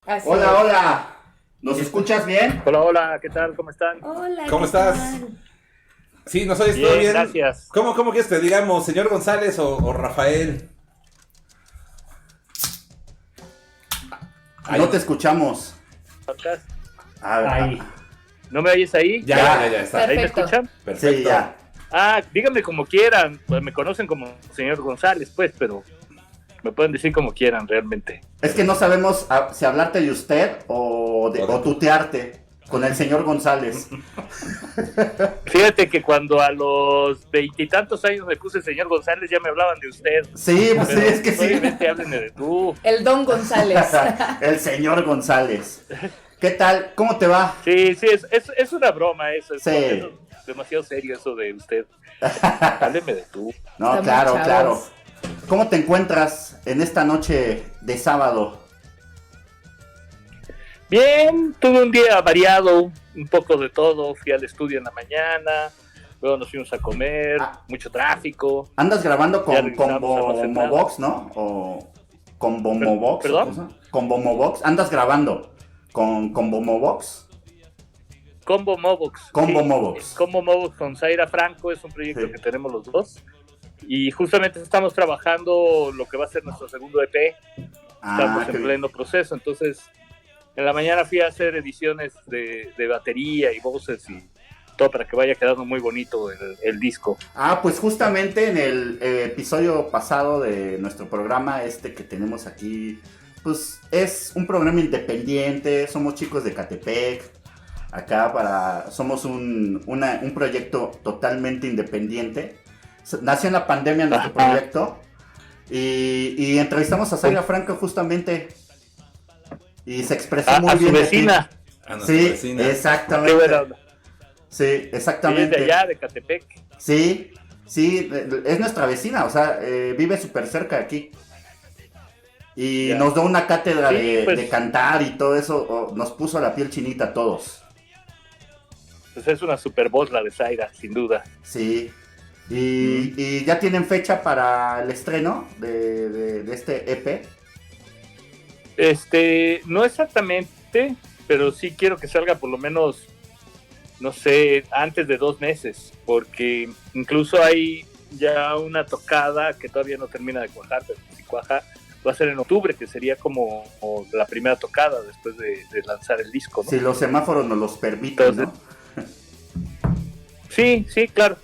Así Hola, es. hola. ¿Nos escuchas bien? Hola, hola, ¿qué tal? ¿Cómo están? Hola, ¿Cómo ¿qué estás? tal? Sí, ¿nos oyes todo Bien, bien? gracias. ¿Cómo quieres que te digamos, señor González o Rafael? Ahí. No te escuchamos. A ver, Ahí. ¿No me oyes ahí? Ya está. ¿Ahí me Perfecto. escuchan? Perfecto. Sí, ya. Ah, díganme como quieran. Pues me conocen como señor González, pues, pero me pueden decir como quieran realmente. Es que no sabemos si hablarte de usted o tutearte con el señor González. Fíjate que cuando a los veintitantos años me puse señor González, ya me hablaban de usted. Sí, pues sí, Pero es que sí. obviamente háblenme de tú. El Don González. El señor González. ¿Qué tal? ¿Cómo te va? Sí, es una broma eso. Sí. Es demasiado serio eso de usted. Háblenme de tú. No, Estamos claro, chavos. claro. ¿Cómo te encuentras en esta noche de sábado? Bien, tuve un día variado, un poco de todo. Fui al estudio en la mañana, luego nos fuimos a comer, mucho tráfico. ¿Andas grabando Ya con regresamos a más central. Momobox, no? ¿O con Momobox? ¿Perdón? ¿Con Momobox? ¿Andas grabando con Momobox? Combo Mobox. Combo Mobox. Combo Mobox con Zaira Franco es un proyecto Sí. que tenemos los dos. Y justamente estamos trabajando lo que va a ser nuestro segundo EP. Estamos qué en bien. pleno proceso. Entonces, en la mañana fui a hacer ediciones de batería y voces y todo para que vaya quedando muy bonito el disco. Pues justamente en el episodio pasado de nuestro programa, que tenemos aquí, pues es un programa independiente, somos chicos de Catepec, somos un proyecto totalmente independiente. Nació en la pandemia nuestro proyecto y entrevistamos a Zaira Franco justamente y se expresó muy A bien su de vecina. A nuestra ti. Sí, vecina. Qué exactamente. buena onda. Sí, Ella es de exactamente. allá, de Catepec. Sí, es nuestra vecina, o sea, vive súper cerca de aquí. Y Ya. nos dio una cátedra Sí, pues. de cantar y todo eso, nos puso la piel chinita a todos. Pues es una super voz la de Zaira, sin duda. Sí. Y ya tienen fecha para el estreno de este EP. No exactamente, pero sí quiero que salga por lo menos, no sé, antes de 2 meses, porque incluso hay ya una tocada que todavía no termina de cuajar, pero si cuaja va a ser en octubre, que sería como la primera tocada después de lanzar el disco, ¿no? Si los semáforos nos los permiten, ¿no? Sí, claro.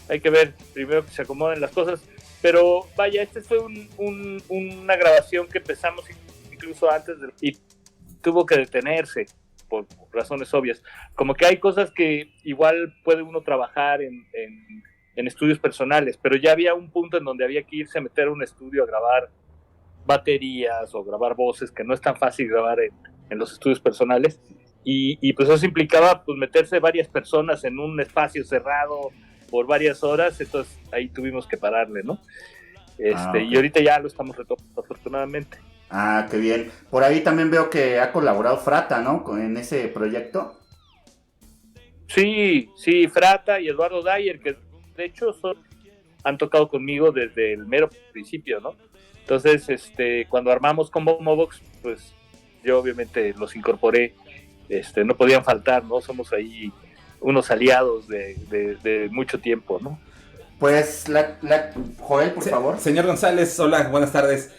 Hay que ver primero que se acomoden las cosas. Pero vaya, fue una grabación que empezamos incluso antes y tuvo que detenerse por razones obvias. Como que hay cosas que igual puede uno trabajar en estudios personales, pero ya había un punto en donde había que irse a meter a un estudio a grabar baterías o grabar voces, que no es tan fácil grabar en los estudios personales. Y pues eso implicaba pues meterse varias personas en un espacio cerrado por varias horas, entonces ahí tuvimos que pararle, ¿no? Okay. Y ahorita ya lo estamos retomando, afortunadamente. Qué bien. Por ahí también veo que ha colaborado Frata, ¿no? En ese proyecto. Sí, Frata y Eduardo Dyer, que de hecho han tocado conmigo desde el mero principio, ¿no? Entonces, cuando armamos Combo Mobox, pues yo obviamente los incorporé, no podían faltar, ¿no? Somos ahí unos aliados de mucho tiempo, ¿no? Pues, Joel, por favor. Señor González, hola, buenas tardes.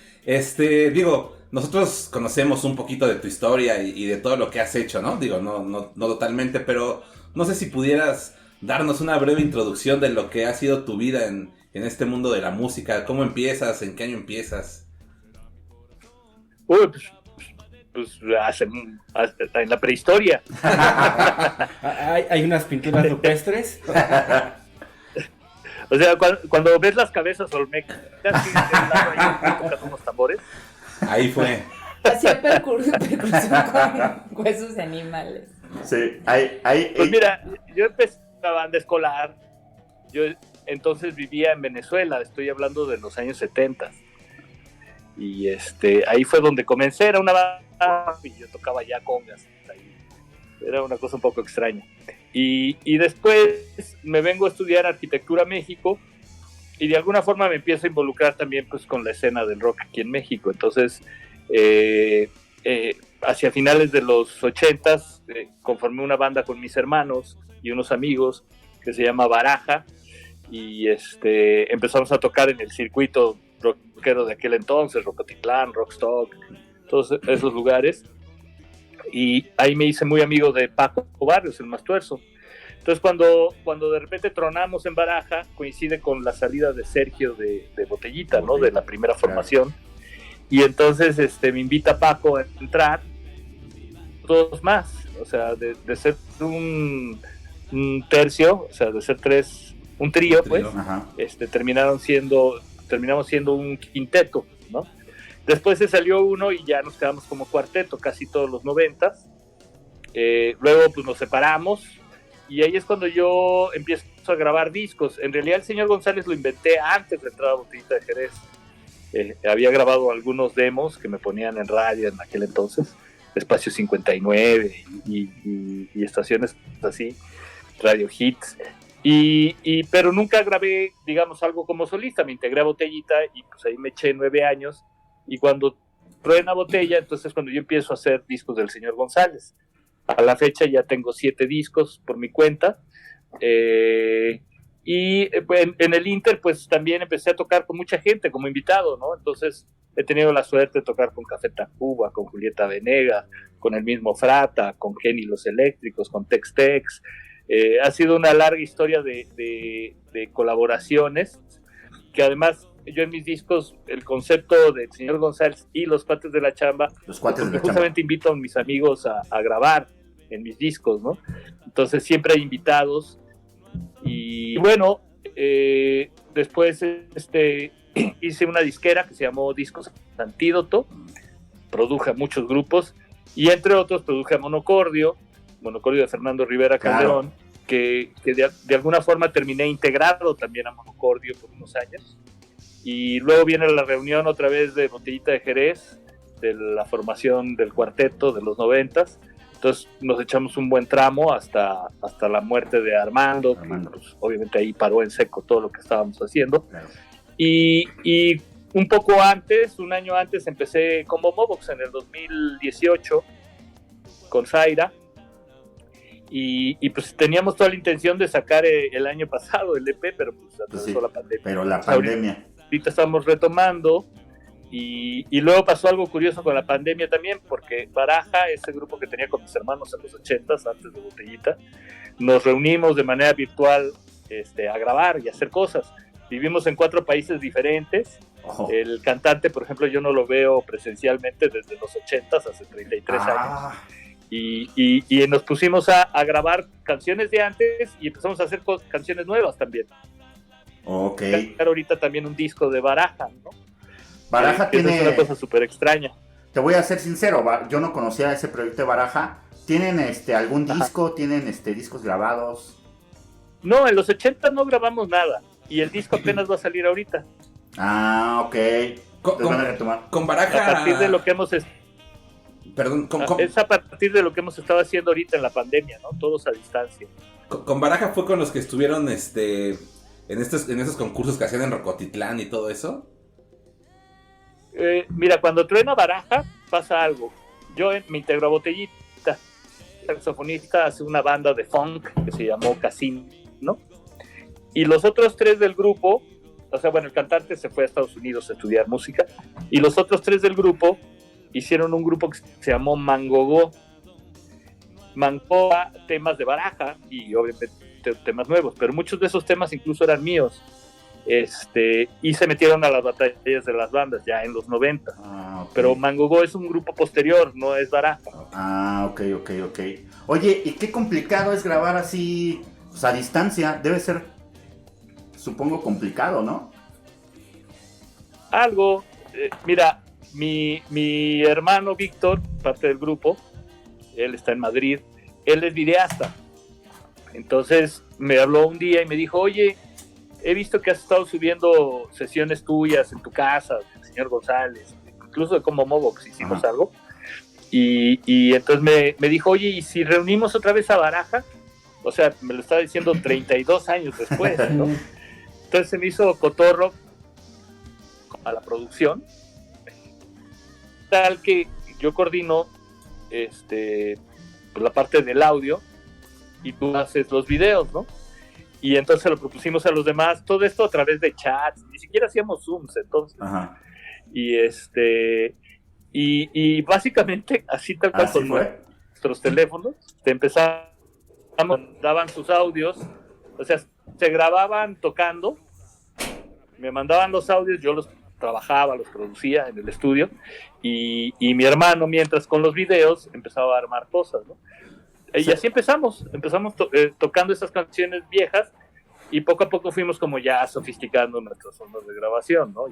Nosotros conocemos un poquito de tu historia y de todo lo que has hecho, ¿no? No totalmente, pero no sé si pudieras darnos una breve introducción de lo que ha sido tu vida en este mundo de la música. ¿Cómo empiezas? ¿En qué año empiezas? Uy, pues en la prehistoria. Hay unas pinturas rupestres. O sea, cuando ves las cabezas olmecas, tocando unos tambores. Ahí fue. Hacía percusión con huesos de animales. Sí, Pues mira, yo empecé una banda escolar. Yo entonces vivía en Venezuela, estoy hablando de los años 70. Y ahí fue donde comencé, era una banda y yo tocaba ya congas. Era una cosa un poco extraña. Y después me vengo a estudiar arquitectura a México y de alguna forma me empiezo a involucrar también pues con la escena del rock aquí en México. Entonces hacia finales de los 80s conformé una banda con mis hermanos y unos amigos que se llama Baraja, y empezamos a tocar en el circuito rockero de aquel entonces, Rocotitlán, Rockstock, todos esos lugares, y ahí me hice muy amigo de Paco Barrios, el Mastuerzo. Entonces cuando de repente tronamos en Baraja, coincide con la salida de Sergio de Botellita, ¿no? De la primera formación, y entonces me invita Paco a entrar, todos más, o sea, de ser un tercio, o sea, de ser tres, un trío, pues, terminamos siendo un quinteto, ¿no? Después se salió uno y ya nos quedamos como cuarteto casi todos los 90s. Luego pues nos separamos y ahí es cuando yo empiezo a grabar discos. En realidad el señor González lo inventé antes de entrar a Botellita de Jerez. Había grabado algunos demos que me ponían en radio en aquel entonces, Espacio 59 y estaciones así, Radio Hits, pero nunca grabé, digamos, algo como solista. Me integré a Botellita y pues ahí me eché 9 años, y cuando truena Botella, entonces cuando yo empiezo a hacer discos del señor González. A la fecha ya tengo 7 discos por mi cuenta, y en el Inter pues también empecé a tocar con mucha gente como invitado, ¿no? Entonces he tenido la suerte de tocar con Café Tacuba, con Julieta Venegas, con el mismo Frata, con Kenny Los Eléctricos, con Tex Tex. Ha sido una larga historia de colaboraciones, que además yo en mis discos, el concepto del señor González y los cuates de la chamba, justamente invito a mis amigos a grabar en mis discos, ¿no? Entonces siempre hay invitados, y bueno, después hice una disquera que se llamó Discos Antídoto, produje a muchos grupos, y entre otros produje a Monocordio de Fernando Rivera Calderón, claro, que de alguna forma terminé integrado también a Monocordio por unos años, y luego viene la reunión otra vez de Botellita de Jerez, de la formación del cuarteto de los 90s. Entonces nos echamos un buen tramo hasta la muerte de Armando. Que, pues, obviamente ahí paró en seco todo lo que estábamos haciendo. Claro. Y un poco antes, un año antes, empecé con Momobox en el 2018 con Zaira, y pues teníamos toda la intención de sacar el año pasado el EP, pero pues atravesó la pandemia. Pero la pandemia. Ahorita estamos retomando. Y luego pasó algo curioso con la pandemia también, porque Baraja, ese grupo que tenía con mis hermanos en los 80s, antes de Botellita, nos reunimos de manera virtual a grabar y hacer cosas. Vivimos en 4 países diferentes. Oh. El cantante, por ejemplo, yo no lo veo presencialmente desde los 80s, hace 33 años. Y nos pusimos a grabar canciones de antes y empezamos a hacer canciones nuevas también. Ok. Ahorita también un disco de Baraja, ¿no? Baraja tiene... Es una cosa súper extraña. Te voy a ser sincero, yo no conocía ese proyecto de Baraja. ¿Tienen algún disco? Ajá. ¿Tienen discos grabados? No, en los 80 no grabamos nada. Y el disco apenas va a salir ahorita. Ah, ok. Con Baraja... A partir de lo que hemos... Perdón, es a partir de lo que hemos estado haciendo ahorita en la pandemia, ¿no? Todos a distancia. Con Baraja fue con los que estuvieron en esos concursos que hacían en Rocotitlán y todo eso. Mira, cuando truena Baraja pasa algo. Yo me integro a Botellita. El saxofonista hace una banda de funk que se llamó Casino, ¿no? Y los otros 3 del grupo, o sea, bueno, el cantante se fue a Estados Unidos a estudiar música, y los otros 3 del grupo hicieron un grupo que se llamó Mangogó. Mangogó temas de Baraja y obviamente temas nuevos, pero muchos de esos temas incluso eran míos. Y se metieron a las batallas de las bandas ya en los 90. Okay. Pero Mangogó es un grupo posterior, no es Baraja. Ok. Oye, ¿y qué complicado es grabar así, pues, a distancia? Debe ser, supongo, complicado, ¿no? Algo. Mira, mi hermano Víctor, parte del grupo, él está en Madrid, él es videasta. Entonces me habló un día y me dijo, oye, he visto que has estado subiendo sesiones tuyas en tu casa, del señor González, incluso de Como Mobox hicimos algo. Y entonces me dijo, oye, ¿y si reunimos otra vez a Baraja? O sea, me lo estaba diciendo 32 años después, ¿no? Entonces se me hizo cotorro a la producción, tal que yo coordino pues la parte del audio y tú haces los videos, ¿no? Y entonces lo propusimos a los demás, todo esto a través de chats, ni siquiera hacíamos Zooms entonces. Ajá. Y básicamente así tal cual ¿Así con fue? nuestros teléfonos, daban sus audios, o sea, se grababan tocando, me mandaban los audios, yo los trabajaba, los producía en el estudio, y mi hermano, mientras con los videos, empezaba a armar cosas, ¿no? Y así empezamos tocando esas canciones viejas, y poco a poco fuimos como ya sofisticando nuestras formas de grabación, ¿no?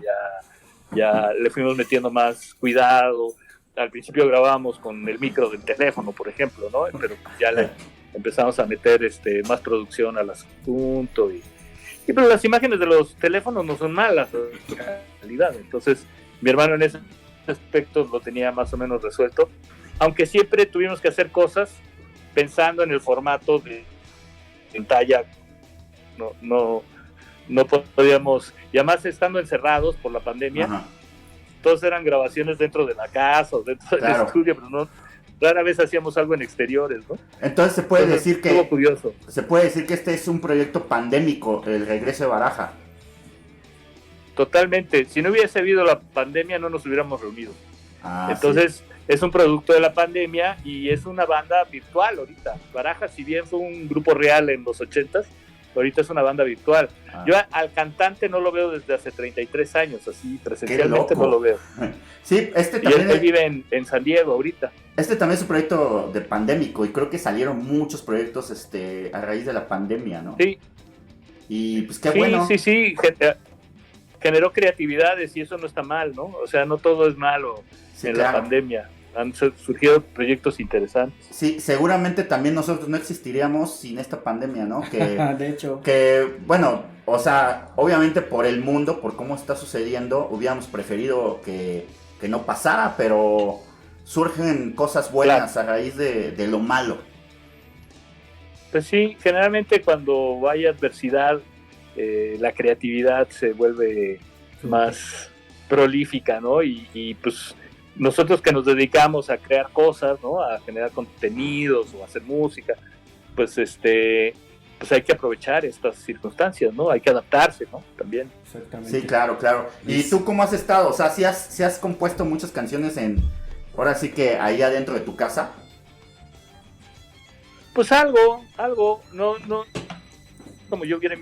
Ya le fuimos metiendo más cuidado. Al principio grabábamos con el micro del teléfono, por ejemplo, ¿no? Pero ya le empezamos a meter más producción al asunto, y pero las imágenes de los teléfonos no son malas en realidad. Entonces mi hermano en ese aspecto lo tenía más o menos resuelto, aunque siempre tuvimos que hacer cosas pensando en el formato de pantalla. No podíamos, y además estando encerrados por la pandemia, Ajá. todos eran grabaciones dentro de la casa o dentro del estudio, pero rara vez hacíamos algo en exteriores, ¿no? Entonces se puede Entonces, decir que estuvo curioso. se puede decir que este es un proyecto pandémico, el regreso de Baraja. Totalmente. Si no hubiese habido la pandemia, no nos hubiéramos reunido. Entonces, Sí. es un producto de la pandemia y es una banda virtual ahorita. Baraja, si bien fue un grupo real en los 80s, ahorita es una banda virtual. Yo al cantante no lo veo desde hace 33 años, así presencialmente no lo veo. Sí, Y él vive en San Diego ahorita. Este también es un proyecto de pandémico y creo que salieron muchos proyectos a raíz de la pandemia, ¿no? Sí. Y pues qué bueno. Sí. Generó creatividades y eso no está mal, ¿no? O sea, no todo es malo la pandemia. Han surgido proyectos interesantes. Sí, seguramente también nosotros no existiríamos sin esta pandemia, ¿no? De hecho. Que, bueno, o sea, obviamente por el mundo, por cómo está sucediendo, hubiéramos preferido que no pasara, pero surgen cosas buenas a raíz de lo malo. Pues sí, generalmente cuando hay adversidad, la creatividad se vuelve más prolífica, ¿no? Y pues nosotros que nos dedicamos a crear cosas, ¿no? A generar contenidos o a hacer música, pues pues hay que aprovechar estas circunstancias, ¿no? Hay que adaptarse, ¿no? También. Exactamente. Sí, claro. ¿Y tú cómo has estado? O sea, ¿sí has compuesto muchas canciones ahora sí que ahí adentro de tu casa? Pues algo, no, como yo quiero.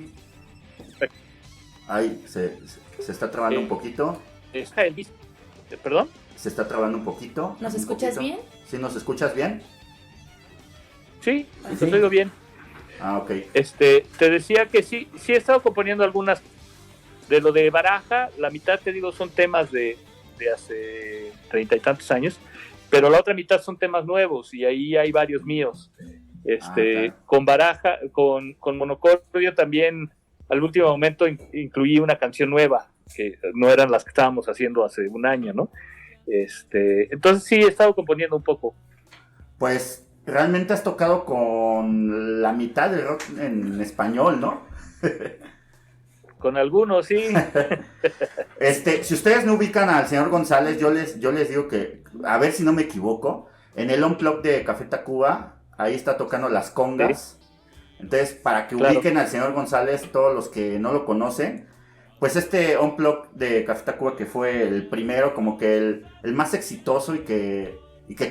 Ay, se está trabando un poquito. ¿Perdón? Se está trabando un poquito. ¿Nos escuchas bien? ¿Sí nos escuchas bien? Sí, te oigo bien. Ok. Te decía que sí he estado componiendo algunas de lo de Baraja. La mitad, te digo, son temas de hace 30 y tantos años, pero la otra mitad son temas nuevos y ahí hay varios míos. Claro. Con Baraja, con Monocordio también al último momento incluí una canción nueva, que no eran las que estábamos haciendo hace un año, ¿no? Entonces sí he estado componiendo un poco. Pues realmente has tocado con la mitad del rock en español, ¿no? Con algunos, sí. Si ustedes no ubican al señor González, yo les digo que, a ver si no me equivoco, en el Unplugged de Café Tacuba, ahí está tocando las congas. ¿Sí? Entonces, para que ubiquen al señor González, todos los que no lo conocen, pues este Unplugged de Café Tacuba, que fue el primero, como que el más exitoso y que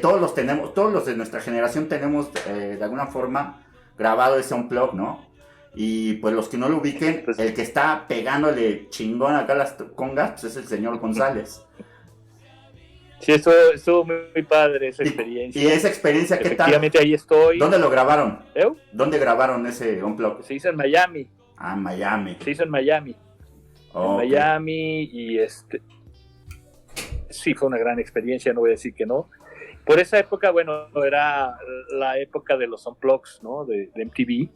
todos los de nuestra generación tenemos de alguna forma grabado ese Unplugged, ¿no? Y pues los que no lo ubiquen, el que está pegándole chingón acá a las congas, pues es el señor González. Sí, estuvo muy padre esa experiencia. ¿Y esa experiencia qué tal? Efectivamente, ahí estoy. ¿Dónde lo grabaron? ¿Eh? ¿Dónde grabaron ese Unplugged? Se hizo en Miami. Ah, en Miami. Se hizo en Miami. Okay. Miami y sí, fue una gran experiencia, no voy a decir que no. Por esa época, bueno, era la época de los Unplugged, ¿no? De MTV.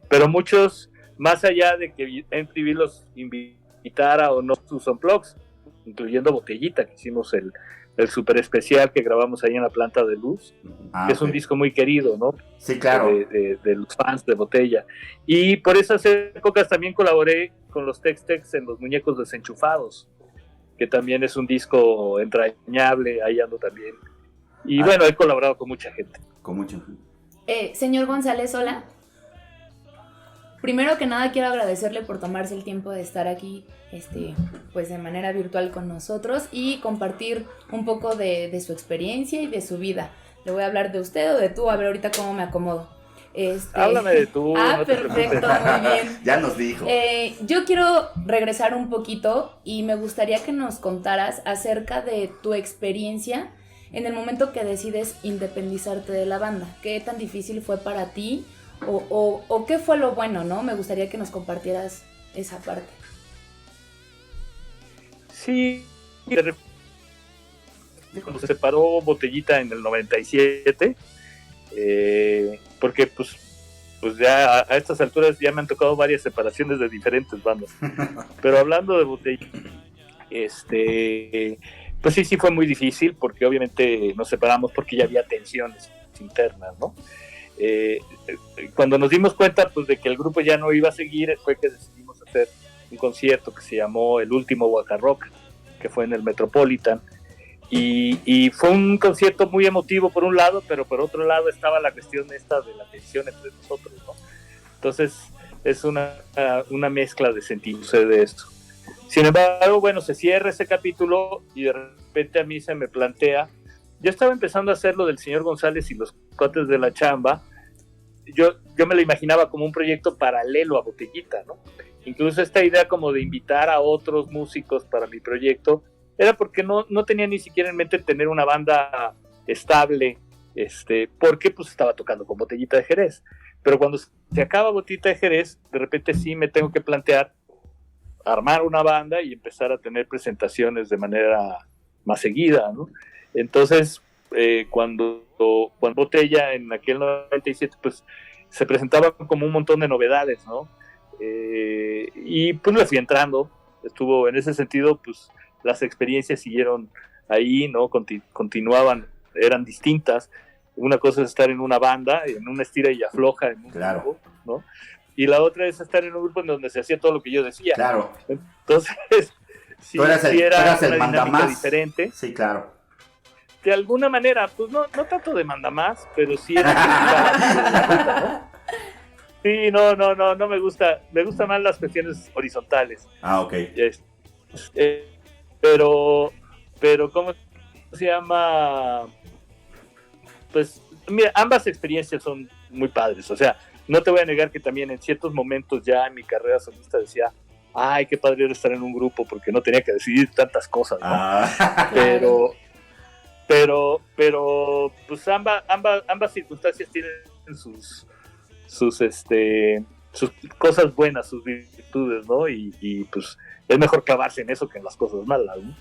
Pero muchos, más allá de que MTV los invitara o no sus Unplugged, incluyendo Botellita, que hicimos el super especial que grabamos ahí en la Planta de Luz, que es un disco muy querido, ¿no? Sí, claro. De los fans de Botella. Y por esas épocas también colaboré con los Tex-Tex en Los Muñecos Desenchufados, que también es un disco entrañable, ahí ando también Y bueno, he colaborado con mucha gente. Con mucho. Señor González, hola. Primero que nada quiero agradecerle por tomarse el tiempo de estar aquí, pues de manera virtual con nosotros y compartir un poco de su experiencia y de su vida. Le voy a hablar de usted o de tú, a ver ahorita cómo me acomodo. Háblame de tú. No te perfecto, muy bien. Ya nos dijo. Yo quiero regresar un poquito y me gustaría que nos contaras acerca de tu experiencia en el momento que decides independizarte de la banda. ¿Qué tan difícil fue para ti? O qué fue lo bueno, ¿no? Me gustaría que nos compartieras esa parte. Sí, cuando se separó Botellita en el 97, porque pues ya a estas alturas ya me han tocado varias separaciones de diferentes bandas. Pero hablando de Botellita, pues sí fue muy difícil, porque obviamente nos separamos porque ya había tensiones internas, ¿no? Cuando nos dimos cuenta pues de que el grupo ya no iba a seguir, fue que decidimos hacer un concierto que se llamó El Último Waka Rock, que fue en el Metropolitan, y fue un concierto muy emotivo por un lado, pero por otro lado estaba la cuestión esta de la tensión entre nosotros, ¿no? Entonces es una mezcla de sentimientos de esto. Sin embargo, bueno, se cierra ese capítulo y de repente a mí se me plantea. Yo estaba empezando a hacer lo del señor González y los cuates de la chamba. Yo me lo imaginaba como un proyecto paralelo a Botellita, ¿no? Incluso esta idea como de invitar a otros músicos para mi proyecto era porque no tenía ni siquiera en mente tener una banda estable, porque pues estaba tocando con Botellita de Jerez. Pero cuando se acaba Botellita de Jerez, de repente sí me tengo que plantear armar una banda y empezar a tener presentaciones de manera más seguida, ¿no? Entonces, cuando Botella en aquel 97, pues se presentaban como un montón de novedades, ¿no? Y pues le fui entrando, estuvo en ese sentido, pues las experiencias siguieron ahí, ¿no? Continuaban, eran distintas. Una cosa es estar en una banda, en una estira y afloja, en un grupo, ¿no? Y la otra es estar en un grupo en donde se hacía todo lo que yo decía. Claro. Entonces, sí, era una dinámica diferente. Sí, claro. De alguna manera, pues no tanto de mandamás, pero sí era... ¿no? Sí, no me gusta. Me gustan más las cuestiones horizontales. Ah, ok. Pero ¿cómo se llama? Pues, mira, ambas experiencias son muy padres. O sea, no te voy a negar que también en ciertos momentos ya en mi carrera solista decía, ay, qué padre era estar en un grupo porque no tenía que decidir tantas cosas, ¿no? Ah. Pero pues ambas circunstancias tienen sus cosas buenas, sus virtudes, ¿no? Y pues es mejor clavarse en eso que en las cosas malas, ¿no?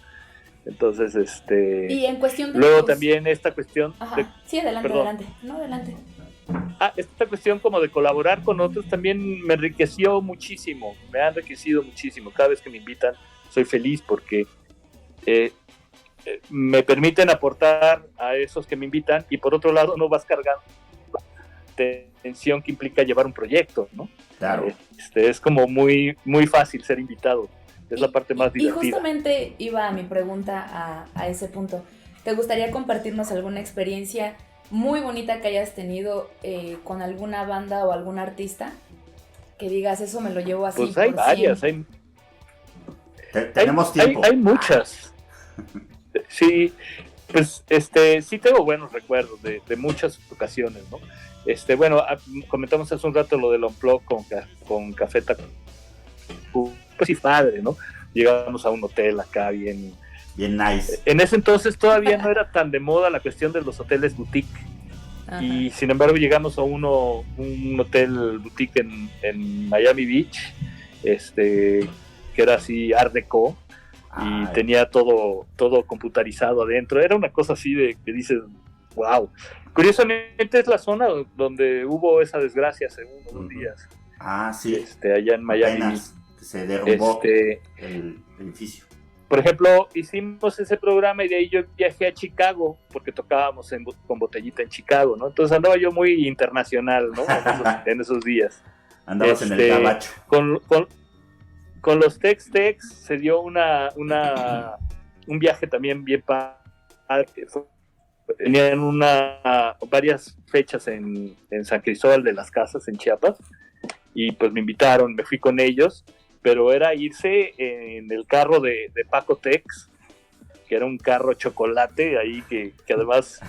Entonces, Y en cuestión de luego también esta cuestión... Sí, adelante, perdón. adelante. No, adelante. Esta cuestión como de colaborar con otros también me enriqueció muchísimo, me ha enriquecido muchísimo. Cada vez que me invitan soy feliz porque me permiten aportar a esos que me invitan y por otro lado no vas cargando la tensión que implica llevar un proyecto, ¿no? Claro. Es como muy, muy fácil ser invitado, es la parte más divertida. Y justamente iba a mi pregunta a ese punto. ¿Te gustaría compartirnos alguna experiencia muy bonita que hayas tenido con alguna banda o algún artista? Que digas, eso me lo llevo así. Pues hay por varias, tenemos tiempo. Hay muchas. Sí, pues sí tengo buenos recuerdos de muchas ocasiones, ¿no? Bueno, comentamos hace un rato lo del Unplugged con Café Tacuba. Pues sí, padre, ¿no? Llegamos a un hotel acá bien nice. En ese entonces todavía no era tan de moda la cuestión de los hoteles boutique. Ajá. Y sin embargo llegamos a un hotel boutique en Miami Beach, que era así Art Deco, y tenía todo computarizado adentro. Era una cosa así de que dices, wow. Curiosamente es la zona donde hubo esa desgracia hace unos días. Sí. Allá en Miami. Apenas se derrumbó el edificio. Por ejemplo, hicimos ese programa y de ahí yo viajé a Chicago porque tocábamos con Botellita en Chicago, ¿no? Entonces andaba yo muy internacional, ¿no? En esos días. Andabas en el gabacho. Con los Tex-Tex se dio un viaje también bien padre. tenían varias fechas en San Cristóbal de las Casas, en Chiapas, y pues me invitaron, me fui con ellos, pero era irse en el carro de Paco Tex, que era un carro chocolate ahí que además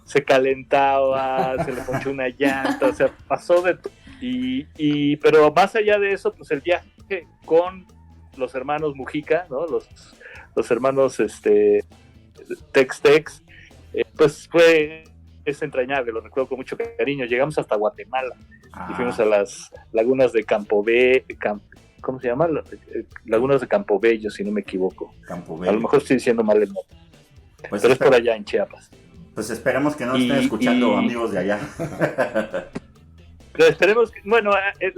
se calentaba, se le ponchó una llanta, o sea, pasó de todo. Pero más allá de eso, pues el viaje con los hermanos Mujica, ¿no? Los hermanos Tex, pues es entrañable, lo recuerdo con mucho cariño. Llegamos hasta Guatemala y fuimos a las lagunas de ¿cómo se llama? Lagunas de Campobello, si no me equivoco. Campobello. A lo mejor estoy diciendo mal el nombre, pues pero es por allá en Chiapas. Pues esperemos que no estén escuchando amigos de allá. Pero esperemos que, bueno, en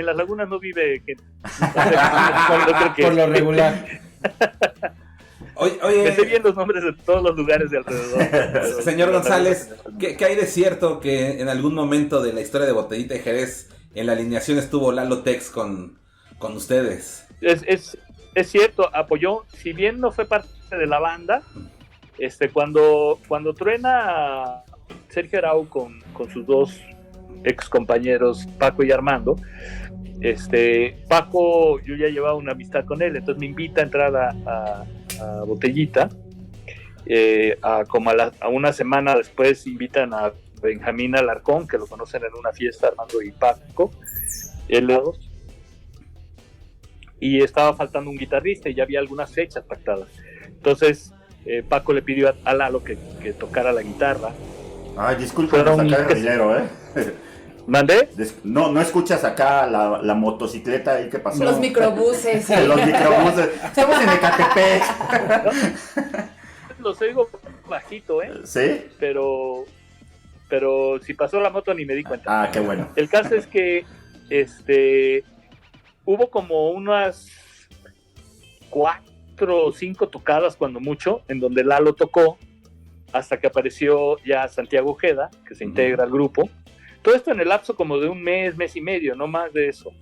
las lagunas no vive gente. Por lo regular. Oye, me sé bien los nombres de todos los lugares de alrededor. Señor González, ¿qué hay de cierto que en algún momento de la historia de Botellita y Jerez en la alineación estuvo Lalo Tex con ustedes? Es cierto, apoyó, si bien no fue parte de la banda, cuando truena Sergio Arau con sus dos ex compañeros Paco y Armando, Paco, yo ya llevaba una amistad con él, entonces me invita a entrar a Botellita, a una semana después invitan a Benjamín Alarcón, que lo conocen en una fiesta, Armando y Paco, y estaba faltando un guitarrista y ya había algunas fechas pactadas, entonces Paco le pidió a Lalo que tocara la guitarra. Ay, disculpen sacar el dinero, ¿Mandé? No escuchas acá la motocicleta ahí que pasó. Los microbuses. Los microbuses. Estamos en Ecatepec. Los oigo bajito, ¿Sí? Pero si pasó la moto ni me di cuenta. Ah, qué bueno. El caso es que hubo como unas 4 o 5 tocadas cuando mucho, en donde Lalo tocó, hasta que apareció ya Santiago Ojeda, que se integra al grupo. Todo esto en el lapso como de un mes y medio, no más de eso.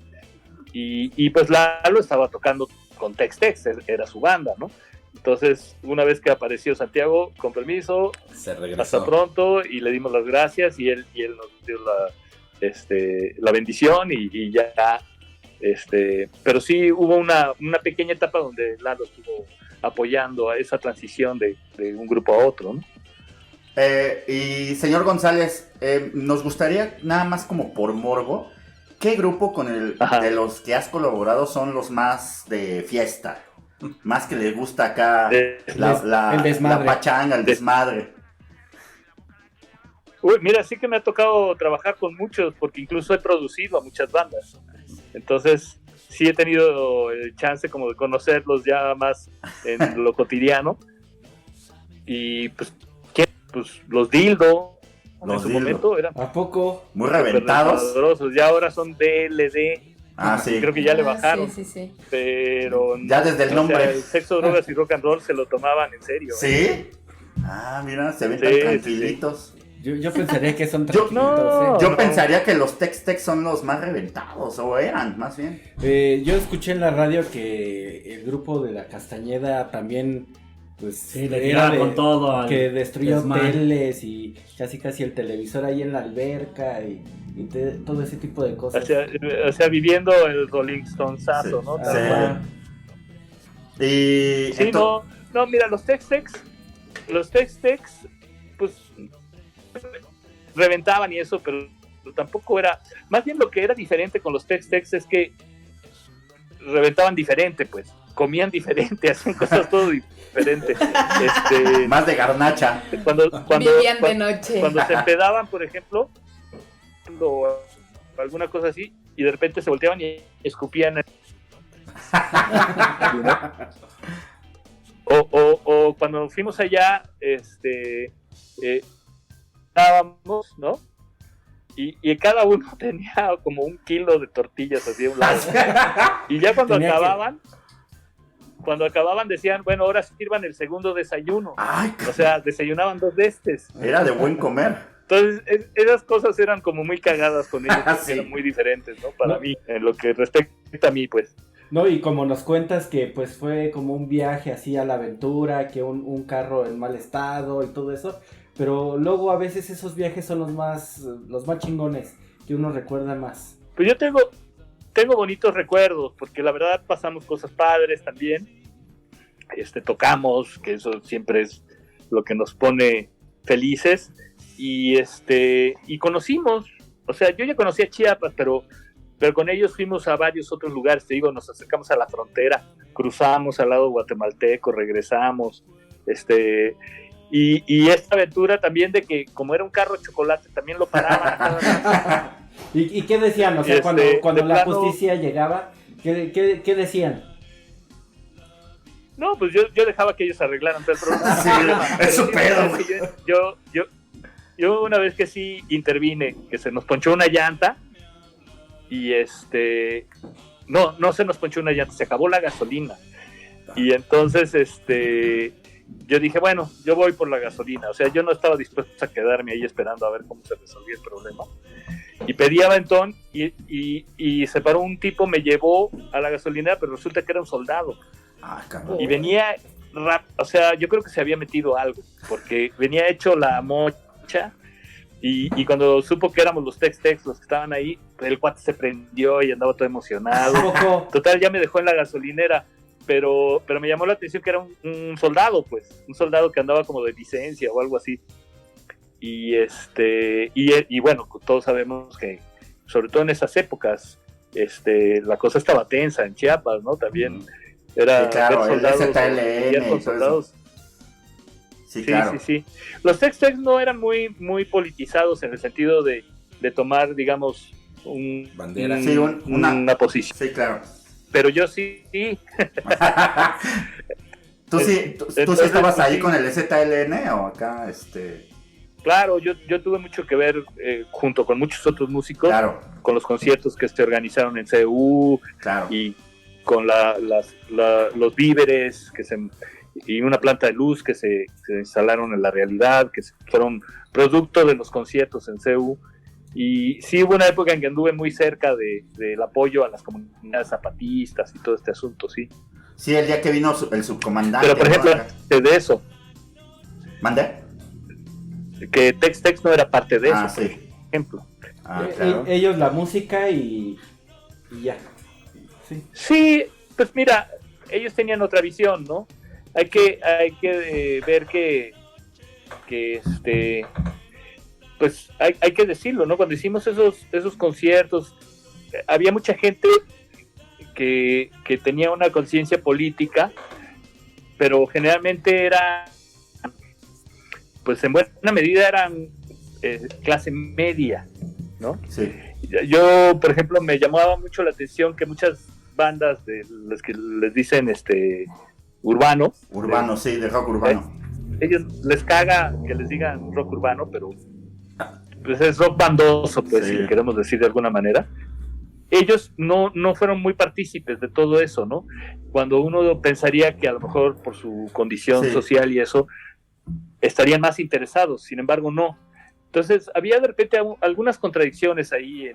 Y pues Lalo estaba tocando con Tex, era su banda, ¿no? Entonces, una vez que apareció Santiago, con permiso, se regresó. Hasta pronto, y le dimos las gracias, y él nos dio la bendición, y ya, pero sí hubo una pequeña etapa donde Lalo estuvo apoyando a esa transición de un grupo a otro, ¿no? Y señor González, nos gustaría nada más como por morbo, ¿qué grupo de los que has colaborado son los más de fiesta? Más que les gusta acá el desmadre. La pachanga, el desmadre. Uy, mira, sí que me ha tocado trabajar con muchos, porque incluso he producido a muchas bandas. Entonces, sí he tenido el chance como de conocerlos ya más en lo cotidiano. Y pues los Dildo, en su momento eran ¿A poco? Muy reventados. Ya ahora son DLD. Ah, sí. Creo que ya le bajaron. Sí. Pero ya desde el nombre. O sea, el sexo, drogas y rock and roll se lo tomaban en serio. ¿Sí? Ah, mira, se ven tan tranquilitos. Yo pensaría que son tranquilitos. Yo pensaría que los Tex son los más reventados, o eran, más bien. Yo escuché en la radio que el grupo de La Castañeda también, pues, sí, le tiraba con todo. Que destruyó teles y casi el televisor ahí en la alberca y todo ese tipo de cosas. O sea, viviendo el Rolling Stonesazo, ¿no? Sí. Y sí, no, mira, los Tex, pues reventaban y eso, pero tampoco era, más bien lo que era diferente con los Tex es que reventaban diferente, pues, comían diferente, hacían cosas todo diferente. Más de garnacha. Cuando vivían de noche. Cuando se empedaban, por ejemplo, o alguna cosa así, y de repente se volteaban y escupían. O cuando fuimos allá, estábamos, ¿no? Y cada uno tenía como 1 kilo de tortillas así a un lado. Y ya cuando acababan decían, bueno, ahora sirvan el segundo desayuno. Ay, o sea, desayunaban 2 de estos. Era de buen comer. Entonces, esas cosas eran como muy cagadas con ellos, eran muy diferentes, ¿no? Para mí, en lo que respecta a mí, pues. No, y como nos cuentas que pues fue como un viaje así a la aventura, que un carro en mal estado y todo eso, pero luego a veces esos viajes son los más chingones, que uno recuerda más. Pues yo tengo bonitos recuerdos, porque la verdad pasamos cosas padres también, tocamos, que eso siempre es lo que nos pone felices, y conocimos, o sea, yo ya conocía Chiapas, pero con ellos fuimos a varios otros lugares, te digo, nos acercamos a la frontera, cruzamos al lado guatemalteco, regresamos, y esta aventura también de que como era un carro chocolate, también lo paraban. ¿Y qué decían? O sea, cuando la plano, justicia llegaba, ¿qué decían? No, pues yo dejaba que ellos arreglaran todo el problema. Sí, es su pedo, güey. Yo una vez que sí intervine, que se nos ponchó una llanta, y no se nos ponchó una llanta, se acabó la gasolina. Y entonces yo dije, bueno, yo voy por la gasolina. O sea, yo no estaba dispuesto a quedarme ahí esperando a ver cómo se resolvía el problema. Y pedí aventón y se paró un tipo, me llevó a la gasolinera, pero resulta que era un soldado. Ah, cabrón. Y venía, o sea, yo creo que se había metido algo, porque venía hecho la mocha. Y cuando supo que éramos los Tex-Tex los que estaban ahí, el cuate se prendió y andaba todo emocionado. Total, ya me dejó en la gasolinera, pero me llamó la atención que era un soldado, pues, un soldado que andaba como de licencia o algo así. Y bueno, todos sabemos que, sobre todo en esas épocas, la cosa estaba tensa en Chiapas, ¿no? También era sí, claro, ver soldados, el ZLN con soldados. Sí, claro. Sí. Los Tex-Tex no eran muy politizados en el sentido de tomar, digamos, bandera. una posición. Sí, claro. Pero yo sí. ¿Tú sí estabas ahí con el ZLN o acá, Claro, yo tuve mucho que ver junto con muchos otros músicos, claro, con los conciertos que se organizaron en CU, claro, y con los víveres y una planta de luz que se instalaron en La Realidad, que fueron producto de los conciertos en CU. Y sí hubo una época en que anduve muy cerca del apoyo a las comunidades zapatistas y todo este asunto, sí. Sí, el día que vino el subcomandante. Pero por ejemplo, de eso. ¿Mandé? Que Tex-Tex no era parte de eso, sí. por ejemplo. Claro. Ellos la música y ya. Sí, pues mira, ellos tenían otra visión, ¿no? Hay que ver que pues hay que decirlo, ¿no? Cuando hicimos esos conciertos, había mucha gente que tenía una conciencia política, pero generalmente pues en buena medida eran clase media, ¿no? Sí. Yo, por ejemplo, me llamaba mucho la atención que muchas bandas de las que les dicen urbano, sí, de rock urbano. Ellos les caga que les digan rock urbano, pero pues es rock bandoso, pues, sí, si queremos decir de alguna manera. Ellos no fueron muy partícipes de todo eso, ¿no? Cuando uno pensaría que a lo mejor por su condición social y eso estarían más interesados, sin embargo no. Entonces había de repente algunas contradicciones ahí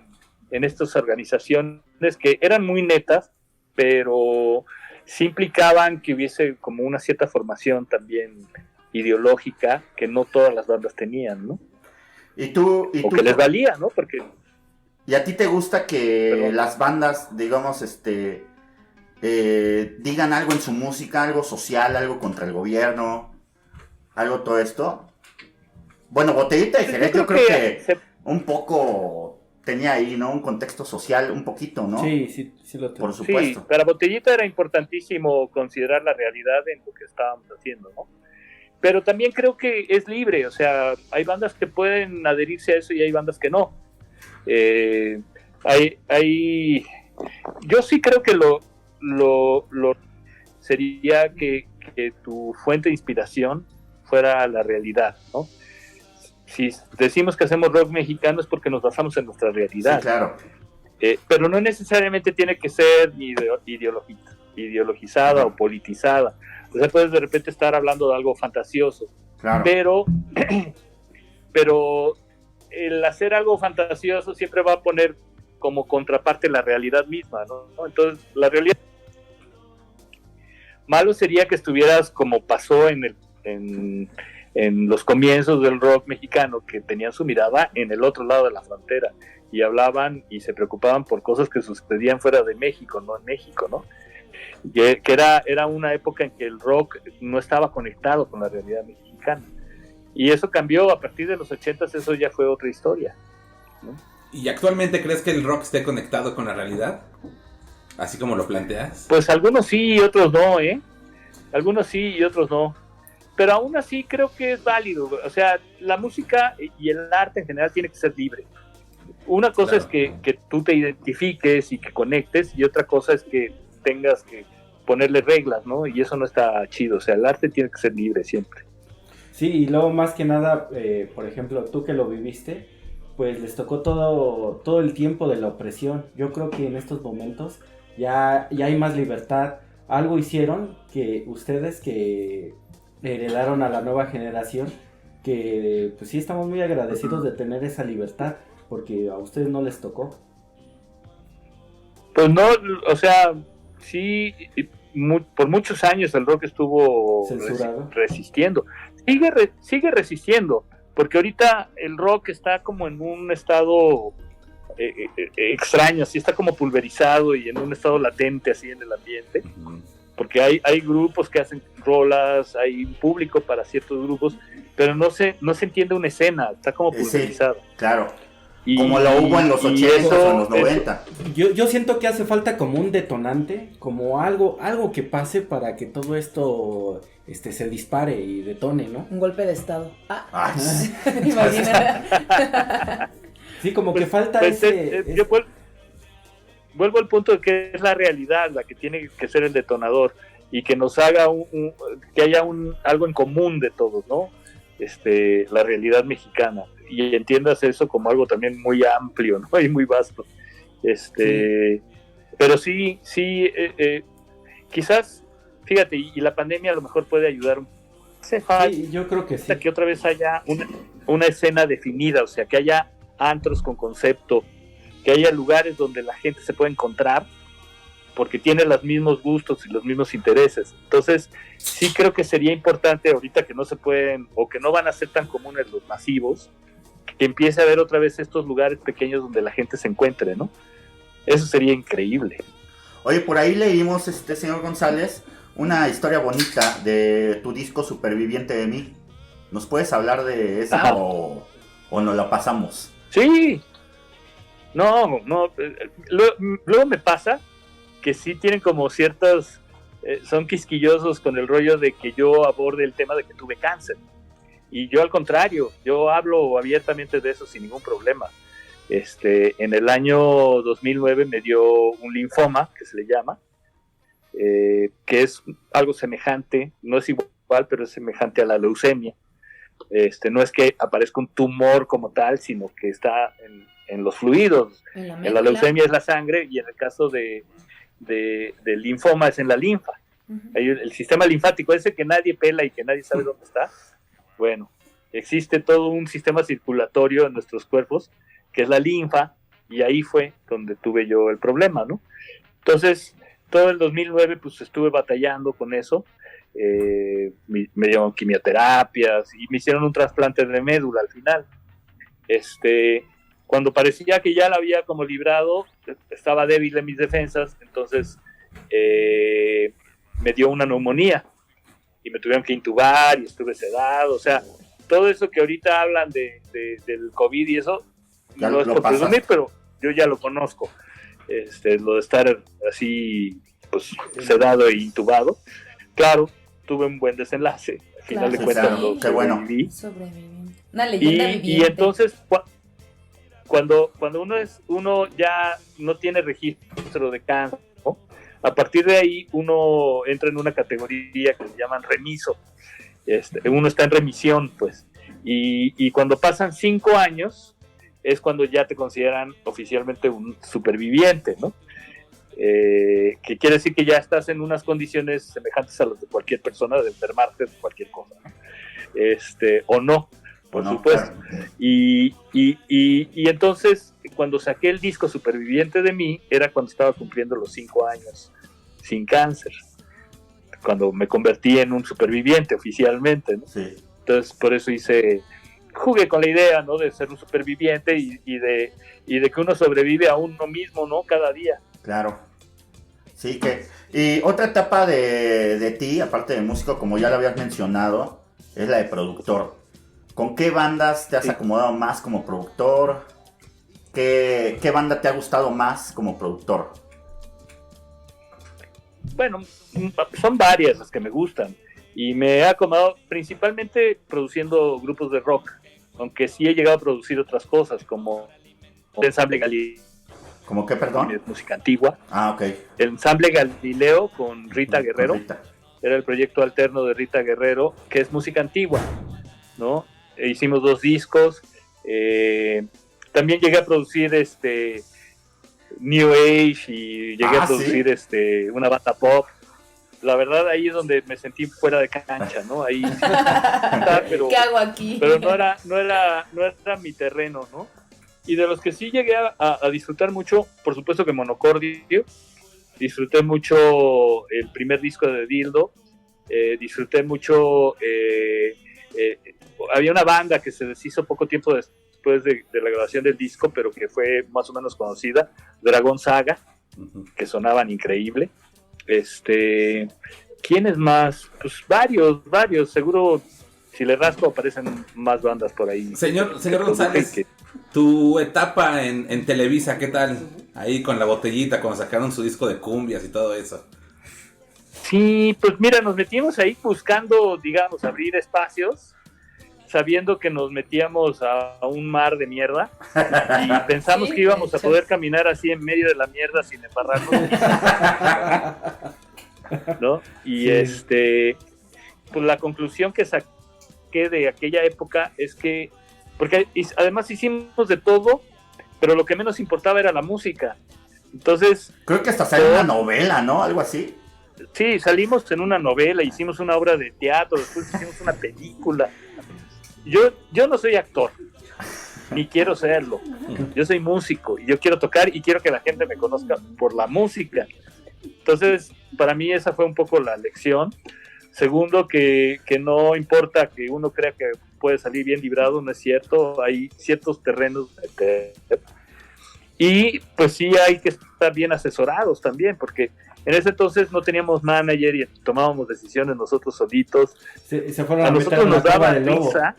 en estas organizaciones que eran muy netas, pero sí implicaban que hubiese como una cierta formación también ideológica que no todas las bandas tenían, ¿no? O que les valía, ¿no? Porque... ¿Y a ti te gusta que las bandas, digamos, digan algo en su música, algo social, algo contra el gobierno, algo todo esto? Bueno, Botellita de Jerez yo creo que un poco tenía ahí, ¿no? Un contexto social, un poquito, ¿no? Sí lo tengo. Por supuesto. Sí, para Botellita era importantísimo considerar la realidad en lo que estábamos haciendo, ¿no? Pero también creo que es libre, o sea, hay bandas que pueden adherirse a eso y hay bandas que no. Yo sí creo que lo sería que tu fuente de inspiración fuera la realidad, ¿no? Si decimos que hacemos rock mexicano es porque nos basamos en nuestra realidad. Sí, claro. Pero no necesariamente tiene que ser ideologizada o politizada. O sea, puedes de repente estar hablando de algo fantasioso. Claro. Pero el hacer algo fantasioso siempre va a poner como contraparte la realidad misma, ¿no? Entonces, la realidad Malo sería que estuvieras como pasó en los comienzos del rock mexicano, que tenían su mirada en el otro lado de la frontera y hablaban y se preocupaban por cosas que sucedían fuera de México, no en México, ¿no? Que era una época en que el rock no estaba conectado con la realidad mexicana. Y eso cambió a partir de los 80s, eso ya fue otra historia, ¿no? ¿Y actualmente crees que el rock esté conectado con la realidad? Así como lo planteas. Pues algunos sí y otros no, ¿eh? Algunos sí y otros no. Pero aún así creo que es válido. O sea, la música y el arte en general tiene que ser libre. Una cosa es que tú te identifiques y que conectes, y otra cosa es que tengas que ponerle reglas, ¿no? Y eso no está chido. O sea, el arte tiene que ser libre siempre. Sí, y luego más que nada, por ejemplo, tú que lo viviste, pues les tocó todo el tiempo de la opresión. Yo creo que en estos momentos ya hay más libertad. Algo hicieron que ustedes que heredaron a la nueva generación, que pues sí estamos muy agradecidos de tener esa libertad, porque a ustedes no les tocó. Pues no, o sea, sí, por muchos años el rock estuvo censurado, resistiendo. Sigue resistiendo, porque ahorita el rock está como en un estado extraño, así está como pulverizado y en un estado latente así en el ambiente, porque hay grupos que hacen rolas, hay un público para ciertos grupos, pero no se entiende una escena, está como pulverizado. Sí, claro. Como lo hubo en los 80 o en los 90. Yo siento que hace falta como un detonante, como algo que pase para que todo esto se dispare y detone, ¿no? Un golpe de estado. Imagina. Sí, como que falta yo vuelvo al punto de que es la realidad la que tiene que ser el detonador y que nos haga que haya algo en común de todos, ¿no? La realidad mexicana, y entiendas eso como algo también muy amplio, ¿no? Y muy vasto. Sí. Pero sí, quizás, fíjate, y la pandemia a lo mejor puede ayudar. Sí, yo creo que sí. Que otra vez haya una escena definida, o sea, que haya antros con concepto, que haya lugares donde la gente se pueda encontrar porque tiene los mismos gustos y los mismos intereses. Entonces, sí creo que sería importante ahorita que no se pueden o que no van a ser tan comunes los masivos, que empiece a haber otra vez estos lugares pequeños donde la gente se encuentre, ¿no? Eso sería increíble. Oye, por ahí leímos, señor González, una historia bonita de tu disco Superviviente de mí. ¿Nos puedes hablar de esa o nos la pasamos? Sí. No. Luego me pasa que sí tienen como ciertas, son quisquillosos con el rollo de que yo aborde el tema de que tuve cáncer. Y yo al contrario, yo hablo abiertamente de eso sin ningún problema. En el año 2009 me dio un linfoma, que se le llama, que es algo semejante, no es igual, pero es semejante a la leucemia. No es que aparezca un tumor como tal, sino que está en los fluidos. En la leucemia es la sangre, y en el caso del linfoma es en la linfa. El sistema linfático, ese que nadie pela y que nadie sabe dónde está. Bueno, existe todo un sistema circulatorio en nuestros cuerpos, que es la linfa, y ahí fue donde tuve yo el problema, ¿no? Entonces, todo el 2009 pues estuve batallando con eso. Me dieron quimioterapias y me hicieron un trasplante de médula al final. Cuando parecía que ya la había como librado, estaba débil de mis defensas, entonces me dio una neumonía y me tuvieron que intubar y estuve sedado. O sea, todo eso que ahorita hablan del COVID y eso, ya no es por presumir, pero yo ya lo conozco. Lo de estar así, pues, sedado e intubado. Claro, tuve un buen desenlace. Al final de cuentas, qué bueno. Sobreviviente. Una leyenda viviente. Y entonces, cuando uno ya no tiene registro de cáncer, ¿no? A partir de ahí uno entra en una categoría que se llaman remiso. Uno está en remisión, pues. Y cuando pasan 5 años es cuando ya te consideran oficialmente un superviviente, ¿no? Que quiere decir que ya estás en unas condiciones semejantes a las de cualquier persona, de enfermarte de cualquier cosa, ¿no? O no, por supuesto. Claro. Y entonces, cuando saqué el disco Superviviente de mí, era cuando estaba cumpliendo los 5 años sin cáncer. cuando me convertí en un superviviente oficialmente, ¿no? Sí. Entonces por eso jugué con la idea, ¿no? De ser un superviviente y de que uno sobrevive a uno mismo, ¿no? Cada día. Claro. Sí, y otra etapa de ti, aparte de músico, como ya lo habías mencionado, es la de productor. ¿Con qué bandas te has acomodado más como productor? ¿Qué banda te ha gustado más como productor? Bueno, son varias las que me gustan. Y me he acomodado principalmente produciendo grupos de rock. Aunque sí he llegado a producir otras cosas, como el ensamble Galileo. ¿Cómo qué, perdón? Música antigua. Ah, ok. El ensamble Galileo con Rita Guerrero. Con Rita. Era el proyecto alterno de Rita Guerrero, que es música antigua, ¿no? Hicimos 2 discos. También llegué a producir New Age y llegué a producir ¿sí? Una banda pop. La verdad, ahí es donde me sentí fuera de cancha, ¿no? Ahí pero, ¿qué hago aquí? Pero no era mi terreno, ¿no? Y de los que sí llegué a disfrutar mucho, por supuesto que Monocordio, disfruté mucho el primer disco de Dildo, disfruté mucho, había una banda que se deshizo poco tiempo después de la grabación del disco, pero que fue más o menos conocida, Dragón Saga, que sonaban increíble. ¿Quiénes más? Pues varios, seguro si le rasco aparecen más bandas por ahí. Señor González, tu etapa en Televisa, ¿qué tal? Ahí con la botellita, cuando sacaron su disco de cumbias y todo eso. Sí, pues mira, nos metimos ahí buscando, digamos, abrir espacios, sabiendo que nos metíamos a un mar de mierda y pensamos que íbamos a poder caminar así en medio de la mierda sin embarrarnos, ¿no? Y pues la conclusión que saqué de aquella época es que, porque además hicimos de todo, pero lo que menos importaba era la música. Entonces, creo que hasta salió una novela, ¿no? Algo así. Sí, salimos en una novela, hicimos una obra de teatro, después hicimos una película. Yo no soy actor, ni quiero serlo. Yo soy músico y yo quiero tocar y quiero que la gente me conozca por la música. Entonces, para mí esa fue un poco la lección. Segundo, que no importa que uno crea que puede salir bien librado, no es cierto. Hay ciertos terrenos y pues sí hay que estar bien asesorados también, porque en ese entonces no teníamos manager y tomábamos decisiones nosotros solitos. Se fueron a meter en la cueva del lobo. Risa.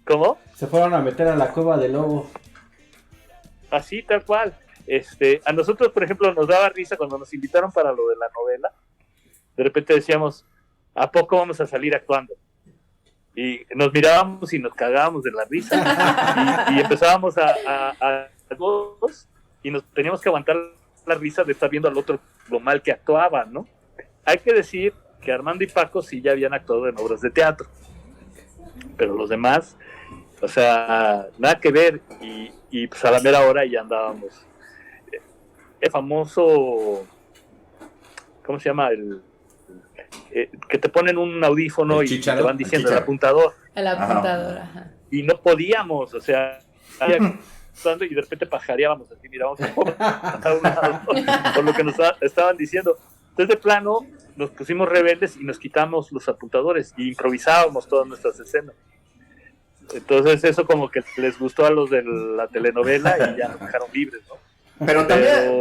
¿Cómo? Se fueron a meter a la cueva del lobo. Así, tal cual. A nosotros, por ejemplo, nos daba risa cuando nos invitaron para lo de la novela. De repente decíamos, ¿a poco vamos a salir actuando? Y nos mirábamos y nos cagábamos de la risa. y empezábamos a todos y nos teníamos que aguantar la risa de estar viendo al otro lo mal que actuaba, ¿no? Hay que decir que Armando y Paco sí ya habían actuado en obras de teatro, pero los demás, o sea, nada que ver, y pues a la mera hora ya andábamos. El famoso, ¿cómo se llama? Que te ponen un audífono y te van diciendo el apuntador. El apuntador, ajá. Y no podíamos, o sea, y de repente pajareábamos así, mirábamos por lo que nos estaban diciendo. Entonces de plano nos pusimos rebeldes y nos quitamos los apuntadores y improvisábamos todas nuestras escenas. Entonces eso como que les gustó a los de la telenovela y ya nos dejaron libres, ¿no? Pero también,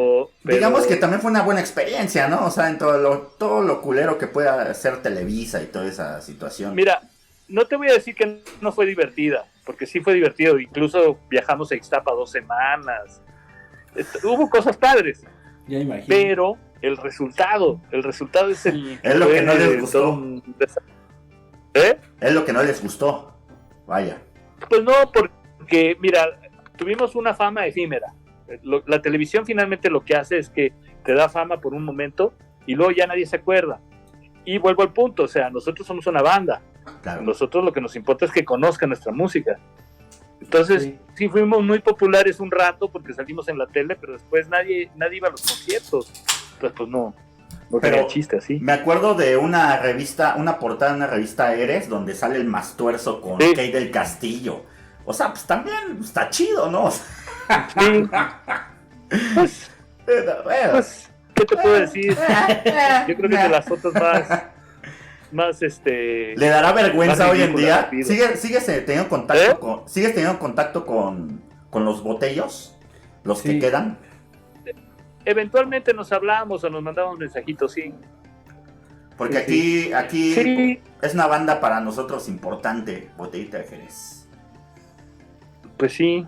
digamos que también fue una buena experiencia, ¿no? O sea, en todo lo culero que pueda hacer Televisa y toda esa situación. Mira, no te voy a decir que no fue divertida, porque sí fue divertido. Incluso viajamos a Ixtapa 2 semanas. Hubo cosas padres. Ya imagino. Pero el resultado es el... Es lo que no les gustó. ¿Eh? Es lo que no les gustó. Vaya. Pues no, porque, mira, tuvimos una fama efímera. La televisión finalmente lo que hace es que te da fama por un momento y luego ya nadie se acuerda. Y vuelvo al punto, o sea, nosotros somos una banda. Claro. Nosotros lo que nos importa es que conozcan nuestra música. Entonces, sí fuimos muy populares un rato porque salimos en la tele, pero después nadie iba a los conciertos. Entonces, pues no tenía chiste así. Me acuerdo de una revista, una portada de una revista Eres, donde sale el Mastuerzo con Kay del Castillo. O sea, pues también está chido, ¿no? Sí. Pues, ¿qué te puedo decir? Yo creo que de las fotos más ¿Le dará vergüenza más hoy en día? ridículas. ¿Sigues teniendo contacto ¿Eh? ¿Sigues teniendo contacto con los botellos? ¿Los que Sí. quedan? Eventualmente nos hablamos o nos mandamos mensajitos, sí. Porque Sí, aquí Sí, es una banda para nosotros importante, Botellita de Jerez. pues sí.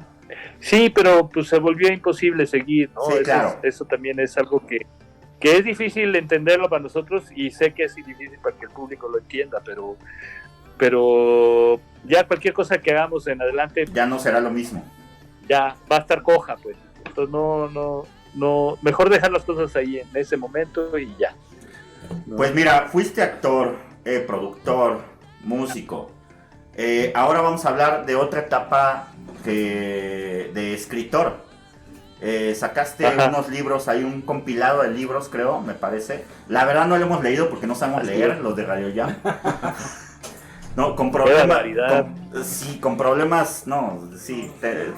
Sí, pero pues se volvió imposible seguir, ¿no? Sí, claro. Eso también es algo que es difícil entenderlo para nosotros y sé que es difícil para que el público lo entienda, pero ya cualquier cosa que hagamos en adelante Ya no será lo mismo. ya va a estar coja, pues. Entonces no, mejor dejar las cosas ahí en ese momento y ya. ¿No? Pues mira, fuiste actor, productor, músico. Ahora vamos a hablar de otra etapa de escritor. Sacaste Ajá. unos libros, hay un compilado de libros, creo, me parece. La verdad no lo hemos leído porque no sabemos Así leer es. los de Radio Jam. No, con Qué problemas. barbaridad. Sí, con problemas, no, sí,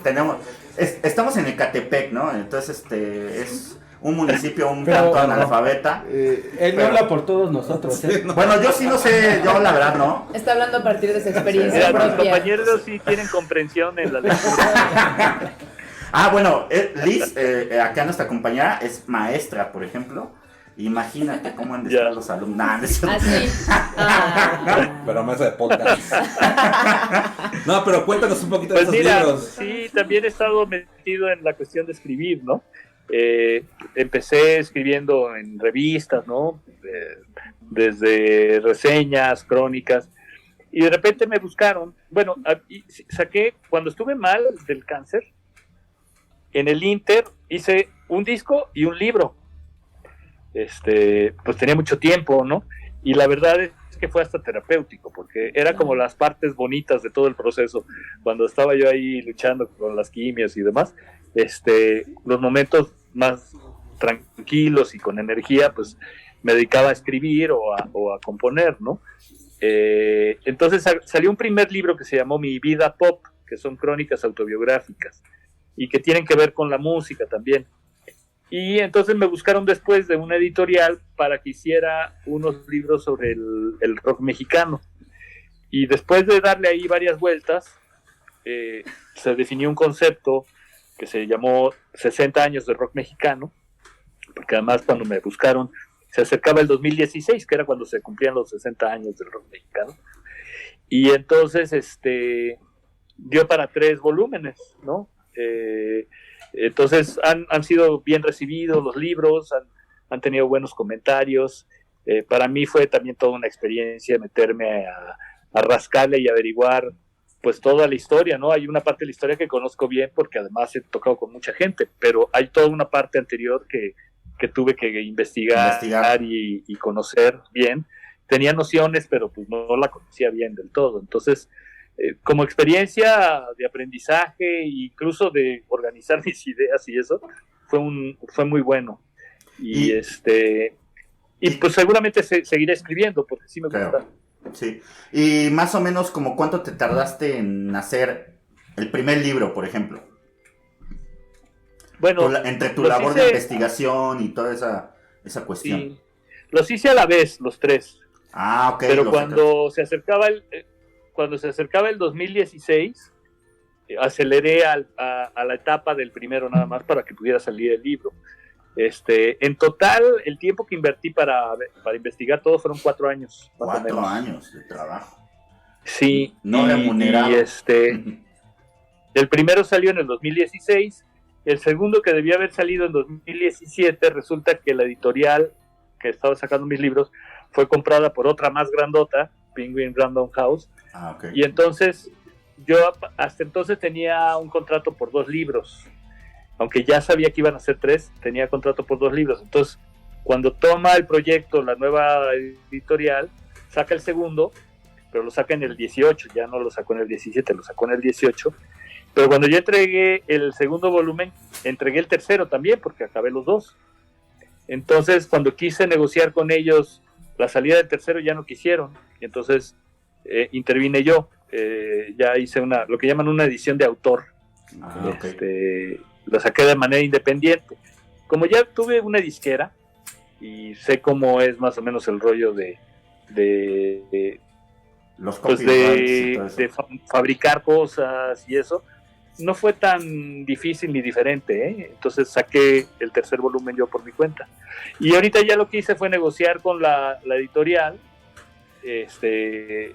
tenemos. Estamos en Ecatepec, ¿no? Entonces, es un municipio un Pero- tanto analfabeta. Él no Pero- habla por todos nosotros, ¿eh? Bueno, yo sí no sé, yo la verdad no. Está hablando a partir de su experiencia Mira, tus propia. compañeros sí tienen comprensión en la lectura. Ah, bueno, Liz, acá nuestra compañera, es maestra, por ejemplo. Imagínate cómo han de Ya. estar los alumnos. Nah, no es cierto. Así. Ah. Pero más de podcast. No, pero cuéntanos un poquito de Pues esos mira, libros. sí, también he estado metido en la cuestión de escribir, ¿no? Empecé escribiendo en revistas, ¿no? Desde reseñas, crónicas, y de repente me buscaron. Bueno, y saqué, cuando estuve mal del cáncer, en el Inter hice un disco y un libro. Pues tenía mucho tiempo, ¿no? Y la verdad es que fue hasta terapéutico, porque era como las partes bonitas de todo el proceso. Cuando estaba yo ahí luchando con las quimios y demás, los momentos más tranquilos y con energía, pues me dedicaba a escribir o a componer, ¿no? Entonces salió un primer libro que se llamó Mi Vida Pop, que son crónicas autobiográficas y que tienen que ver con la música también. Y entonces me buscaron después de una editorial para que hiciera unos libros sobre el rock mexicano. Y después de darle ahí varias vueltas, se definió un concepto que se llamó 60 años de rock mexicano, porque además cuando me buscaron se acercaba el 2016, que era cuando se cumplían los 60 años del rock mexicano. Y entonces dio para 3 volúmenes, ¿no? Entonces han sido bien recibidos los libros, han tenido buenos comentarios. Para mí fue también toda una experiencia meterme a rascarle y averiguar pues toda la historia, ¿no? Hay una parte de la historia que conozco bien porque además he tocado con mucha gente, pero hay toda una parte anterior que tuve que investigar. Y conocer bien. Tenía nociones, pero pues no la conocía bien del todo. Entonces, como experiencia de aprendizaje e incluso de organizar mis ideas y eso, fue muy bueno. Y pues seguramente seguiré escribiendo porque sí me gusta. Claro. Sí. Y más o menos como cuánto te tardaste en hacer el primer libro, por ejemplo. Bueno, entre tu los labor hice- de investigación y toda esa cuestión. Sí, los hice a la vez, los 3. Ah, ok. Pero lo cuando se acercaba el 2016, aceleré a la etapa del primero nada más para que pudiera salir el libro. En total, el tiempo que invertí para investigar todo fueron 4 años, más o 4 menos. años de trabajo. Sí. No remunerado. El primero salió en el 2016. El segundo, que debía haber salido en 2017, resulta que la editorial que estaba sacando mis libros fue comprada por otra más grandota, Penguin Random House. Ah, ok. Y entonces yo hasta entonces tenía un contrato por 2 libros. Aunque ya sabía que iban a ser 3, tenía contrato por 2 libros. Entonces, cuando toma el proyecto la nueva editorial, saca el segundo, pero lo saca en el 18, ya no lo sacó en el 17, lo sacó en el 18. Pero cuando yo entregué el segundo volumen, entregué el tercero también, porque acabé los 2. Entonces, cuando quise negociar con ellos la salida del tercero, ya no quisieron. Y entonces intervine yo. Ya hice lo que llaman una edición de autor. Ah, ok. Lo saqué de manera independiente. Como ya tuve una disquera, y sé cómo es más o menos el rollo de Los pues copyrights y todo eso. de fabricar cosas y eso. No fue tan difícil ni diferente, ¿eh? Entonces saqué el tercer volumen yo por mi cuenta. Y ahorita ya lo que hice fue negociar con la editorial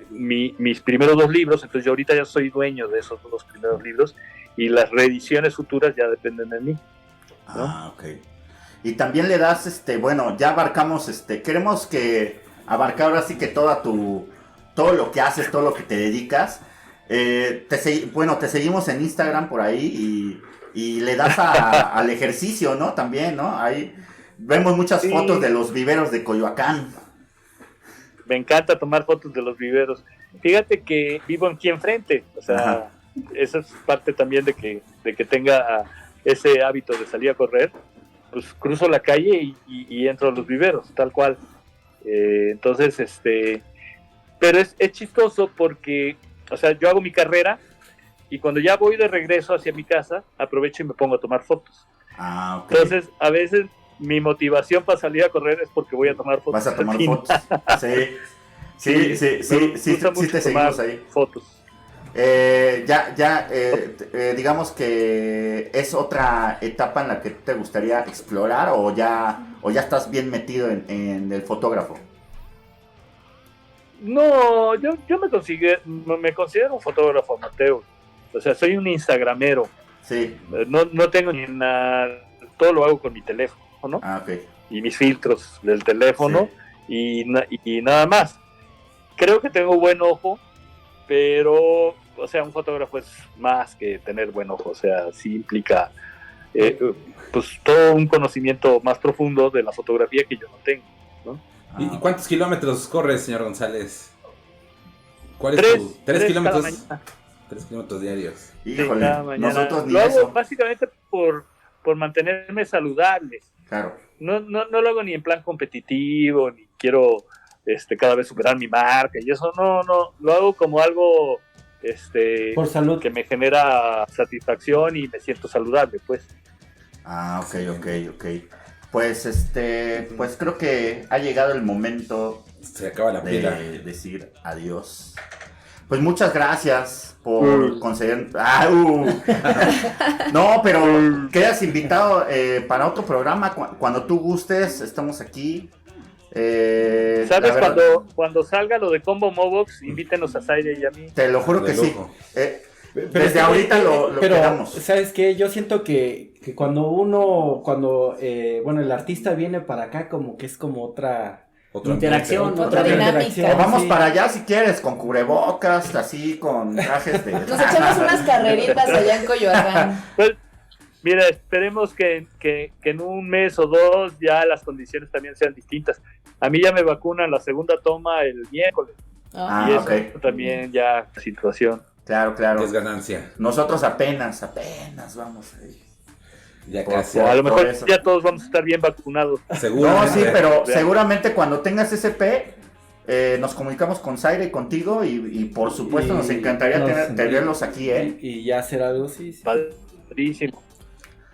mis primeros 2 libros, entonces yo ahorita ya soy dueño de esos 2 primeros libros y las reediciones futuras ya dependen de mí, ¿no? Ah, ok. Y también le das, bueno, ya abarcamos, queremos que abarcar ahora sí que todo lo que haces, todo lo que te dedicas. Te seguimos en Instagram por ahí y le das al ejercicio, ¿no? También, ¿no? Ahí vemos muchas fotos de los viveros de Coyoacán. Me encanta tomar fotos de los viveros. Fíjate que vivo aquí enfrente, o sea, Ajá. Esa es parte también de que tenga ese hábito de salir a correr. Pues cruzo la calle y entro a los viveros, tal cual. Entonces, pero es chistoso porque, o sea, yo hago mi carrera y cuando ya voy de regreso hacia mi casa, aprovecho y me pongo a tomar fotos. Ah, ok. Entonces, a veces mi motivación para salir a correr es porque voy a tomar fotos. Vas a tomar al fin. fotos. Sí, te seguimos ahí. Fotos. Digamos que es otra etapa en la que te gustaría explorar o ya estás bien metido en el fotógrafo. No, yo me considero un fotógrafo amateur. O sea, soy un instagramero. Sí. No tengo ni nada, todo lo hago con mi teléfono, ¿no? Ah, ok. Y mis filtros del teléfono y nada más. Creo que tengo buen ojo, pero, o sea, un fotógrafo es más que tener buen ojo, o sea, sí implica pues todo un conocimiento más profundo de la fotografía que yo no tengo, ¿no? ¿Y cuántos kilómetros corres, señor González? ¿Cuál es 3 tu 3 kilómetros? cada mañana. 3 kilómetros diarios. Híjole, cada mañana. nosotros ni lo hago eso. básicamente por mantenerme saludable. Claro. No lo hago ni en plan competitivo, ni quiero cada vez superar mi marca y eso no, lo hago como algo por salud, que me genera satisfacción y me siento saludable, pues. Ah, ok. Pues pues creo que ha llegado el momento Se acaba la pila. de decir adiós. Pues muchas gracias por conceder. No, pero quedas invitado para otro programa cuando tú gustes. Estamos aquí. ¿Sabes? Cuando salga lo de Combo Mobox, invítenos a Zaire y a mí. Te lo juro que sí. Pero Desde ahorita lo quedamos. ¿Sabes qué? Yo siento que cuando el artista viene para acá, como que es como otra interacción, ambiente, otra dinámica. O vamos sí. para allá si quieres, con cubrebocas, así, con trajes de... Nos echamos unas carreritas allá en Coyoacán. Pues, mira, esperemos que en un mes o 2 ya las condiciones también sean distintas. A mí ya me vacunan la segunda toma el miércoles. Ah, y eso ok. también ya situación. Claro. Es ganancia. Nosotros apenas vamos ahí. Ya Por casi. O a lo por mejor eso. ya todos vamos a estar bien vacunados. Seguro. No, sí, pero Vean. seguramente cuando tengas SP, nos comunicamos con Zaire y contigo y por supuesto nos encantaría tenerlos aquí, ¿eh? Y ya hacer algo, sí. Padrísimo.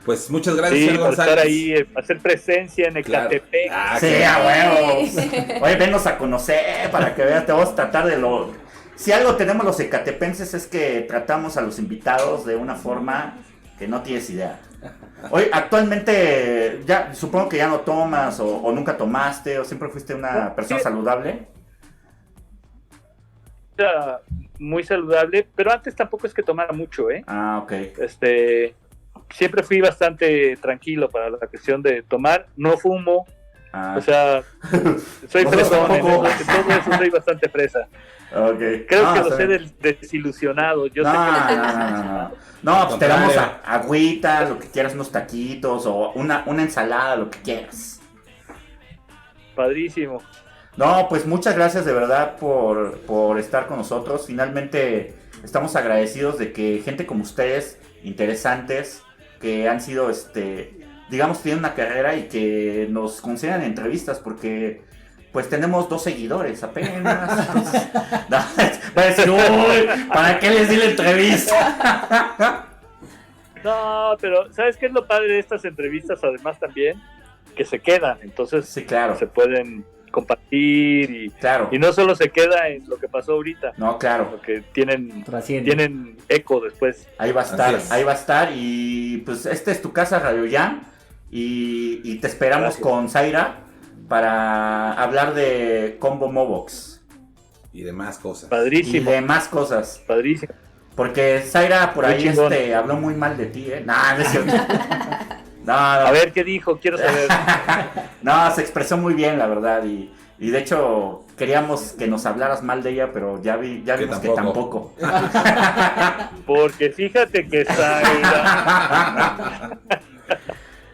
Pues muchas gracias, Sí, señor para González. estar ahí, hacer presencia en Claro. Ecatepec. Ah, Sí, claro. a huevos. Oye, venos a conocer para que veas, te vamos a tratar de lo... Si algo tenemos los ecatepenses es que tratamos a los invitados de una forma que no tienes idea. Oye, actualmente, ya supongo que ya no tomas o nunca tomaste o siempre fuiste una persona Sí. saludable. Era muy saludable, pero antes tampoco es que tomara mucho, ¿eh? Ah, ok. Siempre fui bastante tranquilo para la cuestión de tomar, no fumo, Ah, o sea, soy No, fresón, tampoco. en todo eso soy bastante fresa. ok. Creo que está lo sé bien. desilusionado. Yo No, sé que no. No, pues te damos agüita, lo que quieras, unos taquitos o una ensalada, lo que quieras. padrísimo. No, pues muchas gracias de verdad por estar con nosotros. Finalmente estamos agradecidos de que gente como ustedes, interesantes, que han sido, digamos, tienen una carrera y que nos concedan entrevistas porque... Pues tenemos 2 seguidores apenas. No, va a decir, uy, ¿para qué les di la entrevista? No, pero ¿sabes qué es lo padre de estas entrevistas además también? que se quedan, entonces Sí, claro. se pueden compartir Claro. y no solo se queda en lo que pasó ahorita, No, claro. sino que tienen Trasciende. eco después. Ahí va a estar, Así es. ahí va a estar. Y pues esta es tu casa, Radio Jam. Y te esperamos Gracias. con Zaira para hablar de Combo Mobox Y demás cosas. y Padrísimo, de más cosas. padrísimo. Porque Zaira por Muy ahí chingón. habló muy mal de ti, ¿eh? No, no es cierto. No, A ver qué dijo, quiero saber. no, se expresó muy bien, la verdad. Y de hecho, queríamos que nos hablaras mal de ella, pero ya vimos que tampoco. Porque fíjate que Zaira...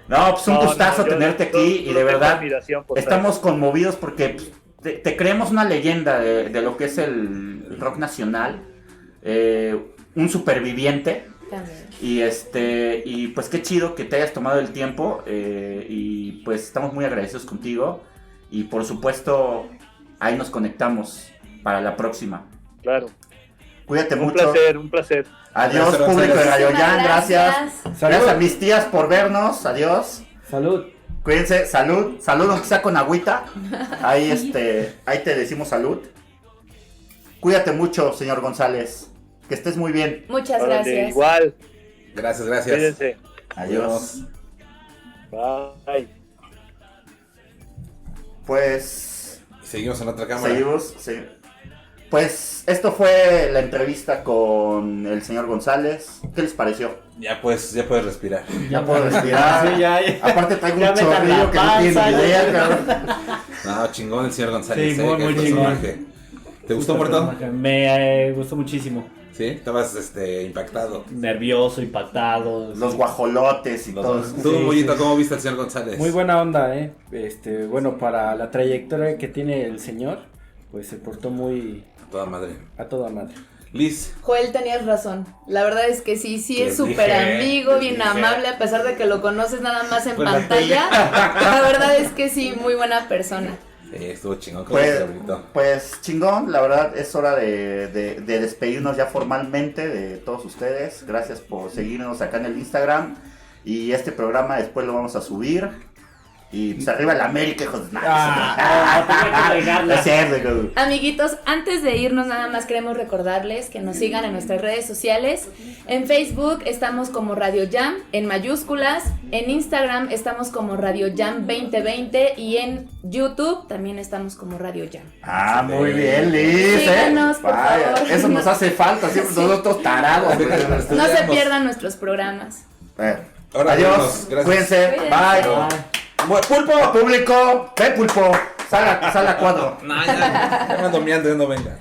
No, pues un gustazo yo tenerte solo aquí y de tengo verdad admiración por estamos conmovidos porque pues, te creemos una leyenda de lo que es el rock nacional, un superviviente. También. Y pues qué chido que te hayas tomado el tiempo, y pues estamos muy agradecidos contigo y por supuesto ahí nos conectamos para la próxima. Zaira. Claro, Cuídate un mucho. placer, un placer. Adiós, Gracias, público de Radio Muchísimas Jam, gracias. gracias. Gracias a mis tías por vernos, adiós. Salud. Cuídense, salud, aunque sea con agüita. Ahí ahí te decimos salud. Cuídate mucho, señor González. Que estés muy bien. Muchas Órale, gracias. igual, Gracias. cuídense. Adiós. Bye. Y Pues seguimos en otra cámara. seguimos. Pues esto fue la entrevista con el señor González. ¿Qué les pareció? Ya puedes respirar. Ya puedo respirar. Sí, ya. Aparte traigo Ya un me dan chorrillo la que no tiene panza, ni ya. idea, cabrón. No, chingón el señor González. Sí, muy, qué muy personaje. ¿Te gustó, Muerto? Me gustó muchísimo. Sí, estabas impactado. Nervioso, impactado. Los guajolotes y todo eso. Tú, Sí, Mollito, sí. ¿cómo viste al señor González? Muy buena onda, bueno, para la trayectoria que tiene el señor, pues se portó muy A toda madre. a toda madre. Liz, Joel, tenías razón. La verdad es que sí Les es súper dije, amigo, les bien dije. amable, a pesar de que lo conoces nada más en Pues la pantalla. La verdad es que sí, muy buena persona. estuvo chingón. ¿Cómo viste, Pues, Brito? pues chingón, la verdad es hora de despedirnos ya formalmente de todos ustedes. Gracias por seguirnos acá en el Instagram. Y este programa después lo vamos a subir. Y pues arriba la América, hijos de tenía Es cierto, güey. Amiguitos, antes de irnos nada más queremos recordarles que nos sigan en nuestras redes sociales. En Facebook estamos como Radio Jam en mayúsculas, en Instagram estamos como Radio Jam 2020 y en YouTube también estamos como Radio Jam. Ah, muy bien, Liz, Síganos, por Vaya, favor. eso nos hace falta, siempre nosotros tarados, güey. No se Estudiamos. pierdan nuestros programas. Adiós, Ahora vámonos, gracias. cuídense, Cuídense. bye. Pulpo, público, ve Pulpo, sal a cuadro. No, ya me ando meando, ya no venga.